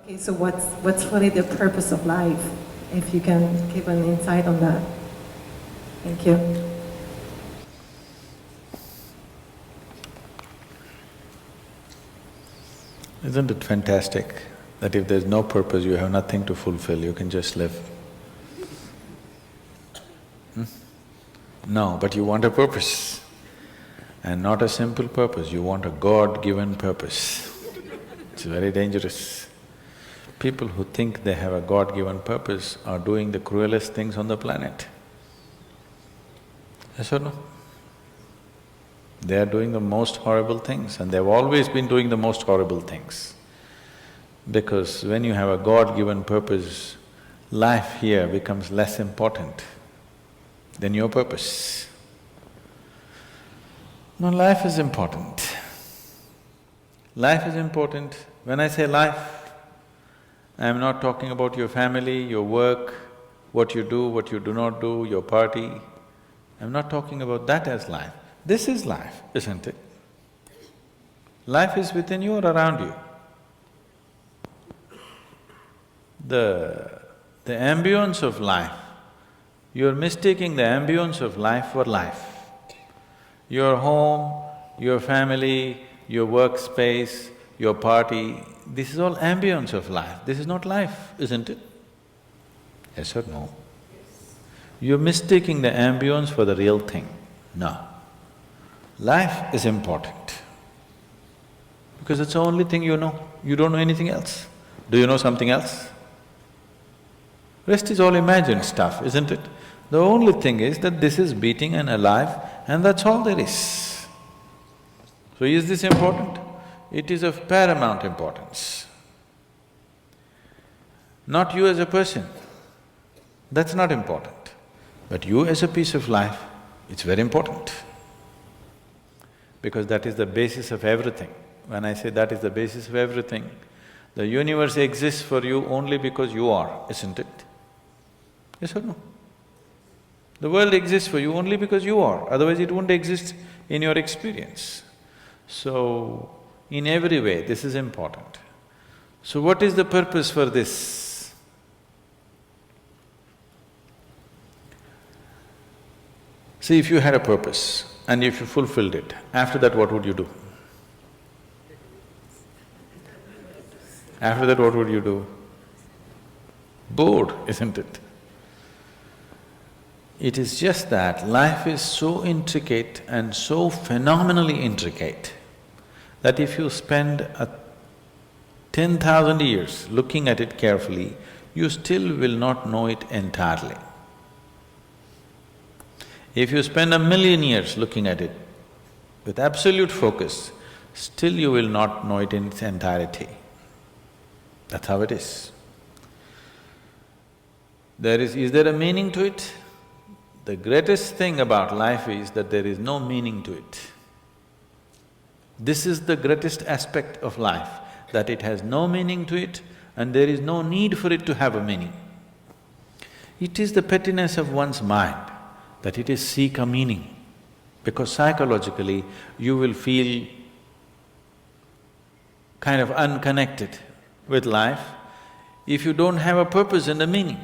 Okay, so what's really the purpose of life? If you can give an insight on that. Thank you. Isn't it fantastic that if there's no purpose, you have nothing to fulfill, you can just live? No, but you want a purpose. And not a simple purpose, you want a God-given purpose. It's very dangerous. People who think they have a God-given purpose are doing the cruelest things on the planet. Yes or no? They are doing the most horrible things, and they've always been doing the most horrible things. Because when you have a God-given purpose, life here becomes less important than your purpose. No, life is important. Life is important. When I say life, I am not talking about your family, your work, what you do not do, your party. I'm not talking about that as life. This is life, isn't it? Life is within you or around you. The ambience of life, you're mistaking the ambience of life for life. Your home, your family, your workspace, your party, this is all ambience of life. This is not life, isn't it? Yes or no? You're mistaking the ambience for the real thing. No. Life is important because it's the only thing you know. You don't know anything else. Do you know something else? Rest is all imagined stuff, isn't it? The only thing is that this is beating and alive and that's all there is. So is this important? It is of paramount importance. Not you as a person, that's not important. But you as a piece of life, it's very important. Because that is the basis of everything. When I say that is the basis of everything, the universe exists for you only because you are, isn't it? Yes or no? The world exists for you only because you are, otherwise it wouldn't exist in your experience. So, in every way, this is important. So what is the purpose for this? See, if you had a purpose and if you fulfilled it, after that what would you do? After that what would you do? Bored, isn't it? It is just that life is so intricate and so phenomenally intricate that if you spend 10,000 years looking at it carefully, you still will not know it entirely. If you spend 1,000,000 years looking at it with absolute focus, still you will not know it in its entirety. That's how it is. Is there a meaning to it? The greatest thing about life is that there is no meaning to it. This is the greatest aspect of life, that it has no meaning to it and there is no need for it to have a meaning. It is the pettiness of one's mind that it is seek a meaning, because psychologically you will feel kind of unconnected with life if you don't have a purpose and a meaning.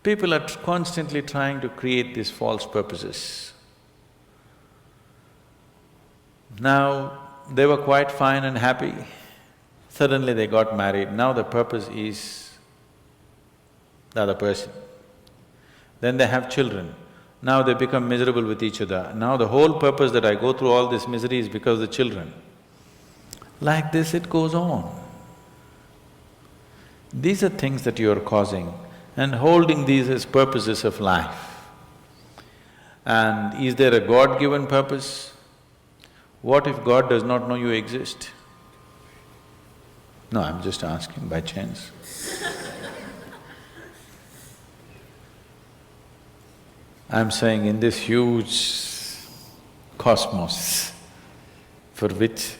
People are constantly trying to create these false purposes. Now, they were quite fine and happy, suddenly they got married, now the purpose is the other person. Then they have children, now they become miserable with each other. Now the whole purpose that I go through all this misery is because of the children. Like this it goes on. These are things that you are causing and holding these as purposes of life. And is there a God-given purpose? What if God does not know you exist? No, I'm just asking by chance. I'm saying in this huge cosmos for which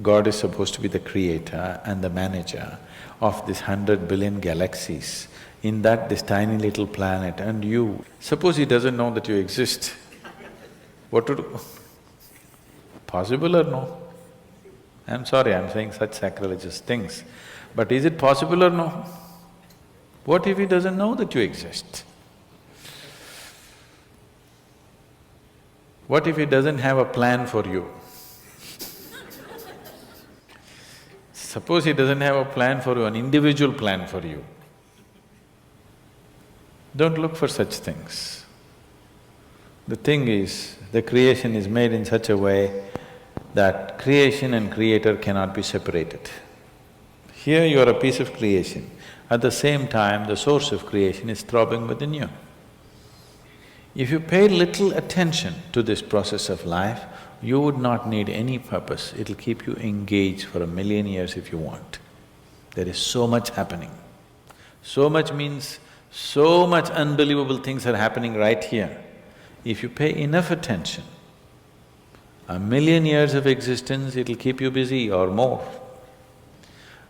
God is supposed to be the creator and the manager of this 100 billion galaxies, in that this tiny little planet and you, suppose he doesn't know that you exist, what to do? Possible or no? I'm sorry, I'm saying such sacrilegious things. But is it possible or no? What if he doesn't know that you exist? What if he doesn't have a plan for you? Suppose he doesn't have a plan for you, an individual plan for you. Don't look for such things. The thing is, the creation is made in such a way that creation and creator cannot be separated. Here you are a piece of creation, at the same time the source of creation is throbbing within you. If you pay little attention to this process of life, you would not need any purpose, it'll keep you engaged for 1,000,000 years if you want. There is so much happening. So much means so much unbelievable things are happening right here. If you pay enough attention, 1,000,000 years of existence, it'll keep you busy or more.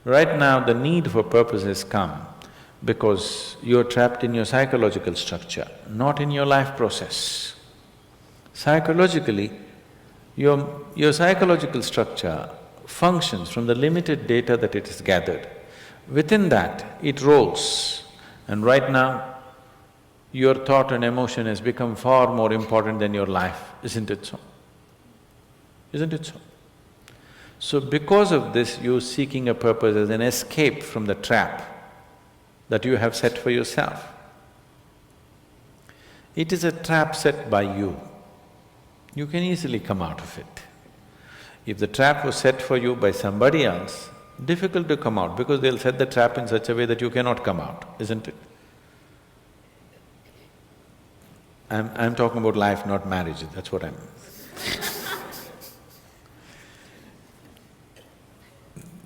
Right now, the need for purpose has come because you're trapped in your psychological structure, not in your life process. Psychologically, your psychological structure functions from the limited data that it has gathered. Within that, it rolls. And right now, your thought and emotion has become far more important than your life, isn't it so? Isn't it so? So because of this, you're seeking a purpose as an escape from the trap that you have set for yourself. It is a trap set by you. You can easily come out of it. If the trap was set for you by somebody else, difficult to come out because they'll set the trap in such a way that you cannot come out, isn't it? I'm talking about life, not marriage, that's what I'm…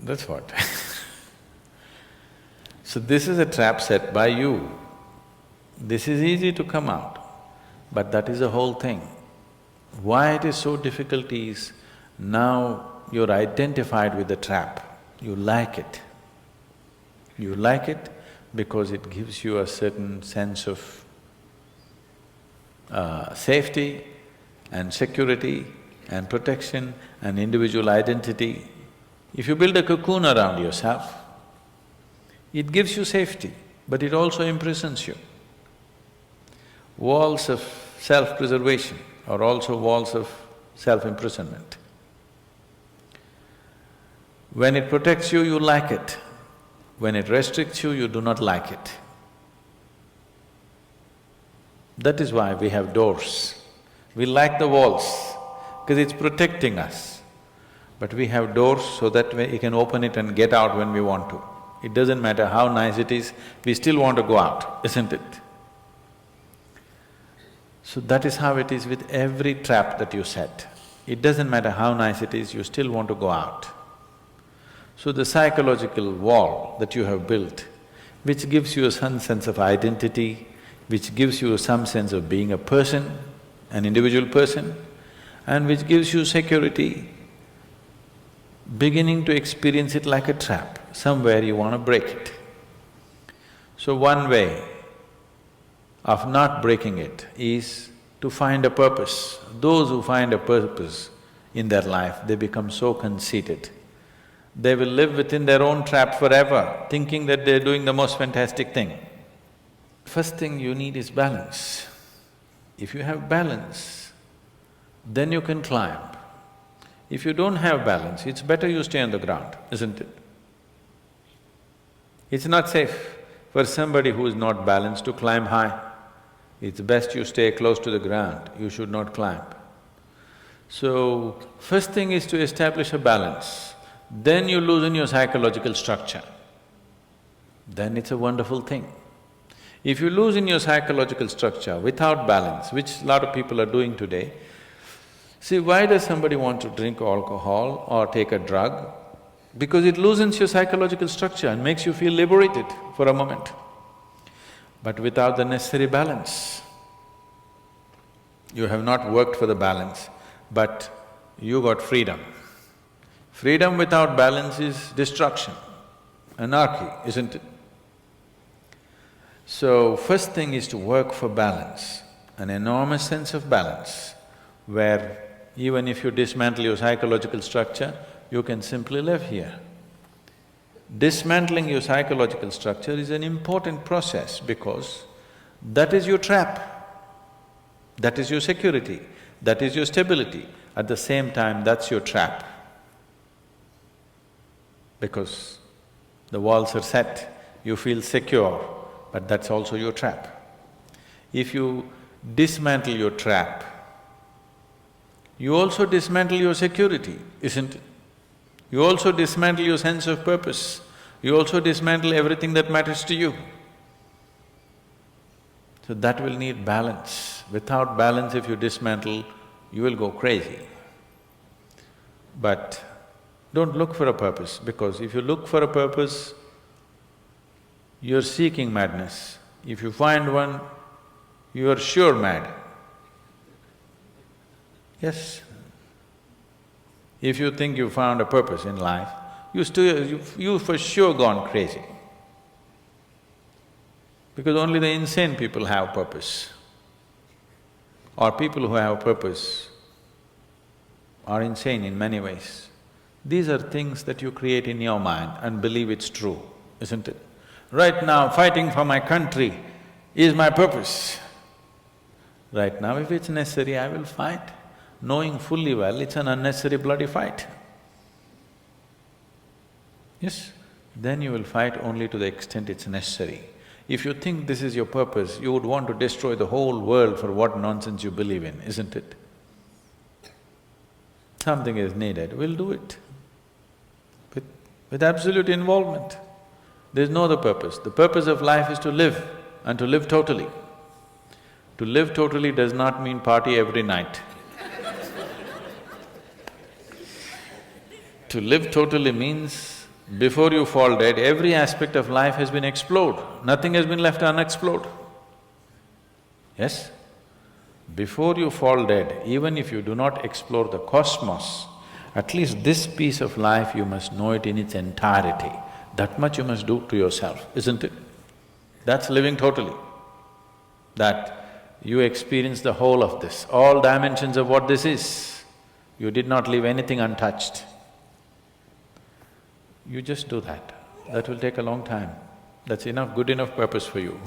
That's what. So this is a trap set by you. This is easy to come out, but that is the whole thing. Why it is so difficult is, now you're identified with the trap, you like it. You like it because it gives you a certain sense of safety and security and protection and individual identity. If you build a cocoon around yourself, it gives you safety, but it also imprisons you. Walls of self-preservation are also walls of self-imprisonment. When it protects you, you like it. When it restricts you, you do not like it. That is why we have doors. We like the walls, because it's protecting us. But we have doors so that we can open it and get out when we want to. It doesn't matter how nice it is, we still want to go out, isn't it? So that is how it is with every trap that you set. It doesn't matter how nice it is, you still want to go out. So the psychological wall that you have built, which gives you some sense of identity, which gives you some sense of being a person, an individual person, and which gives you security, beginning to experience it like a trap, somewhere you want to break it. So one way of not breaking it is to find a purpose. Those who find a purpose in their life, they become so conceited. They will live within their own trap forever, thinking that they're doing the most fantastic thing. First thing you need is balance. If you have balance, then you can climb. If you don't have balance, it's better you stay on the ground, isn't it? It's not safe for somebody who is not balanced to climb high. It's best you stay close to the ground, you should not climb. So, first thing is to establish a balance, then you loosen your psychological structure. Then it's a wonderful thing. If you loosen your psychological structure without balance, which a lot of people are doing today, see, why does somebody want to drink alcohol or take a drug? Because it loosens your psychological structure and makes you feel liberated for a moment. But without the necessary balance, you have not worked for the balance, but you got freedom. Freedom without balance is destruction, anarchy, isn't it? So, first thing is to work for balance, an enormous sense of balance, where even if you dismantle your psychological structure, you can simply live here. dismantling your psychological structure is an important process because that is your trap. That is your security, that is your stability. At the same time, that's your trap. Because the walls are set, you feel secure, but that's also your trap. If you dismantle your trap, you also dismantle your security, isn't it? You also dismantle your sense of purpose, you also dismantle everything that matters to you. So that will need balance. Without balance, if you dismantle, you will go crazy. But don't look for a purpose, because if you look for a purpose, you're seeking madness. If you find one, you are sure mad. Yes. If you think you found a purpose in life, you for sure gone crazy. Because only the insane people have purpose. Or people who have purpose are insane in many ways. These are things that you create in your mind and believe it's true, isn't it? Right now, fighting for my country is my purpose. Right now, if it's necessary, I will fight, knowing fully well it's an unnecessary bloody fight. Yes, then you will fight only to the extent it's necessary. If you think this is your purpose, you would want to destroy the whole world for what nonsense you believe in, isn't it? Something is needed, we'll do it. With absolute involvement. There's no other purpose. The purpose of life is to live, and to live totally. To live totally does not mean party every night. To live totally means before you fall dead, every aspect of life has been explored, nothing has been left unexplored. Yes? Before you fall dead, even if you do not explore the cosmos, at least this piece of life you must know it in its entirety. That much you must do to yourself, isn't it? That's living totally. That you experience the whole of this, all dimensions of what this is. You did not leave anything untouched. You just do that. That will take a long time. That's enough, good enough purpose for you.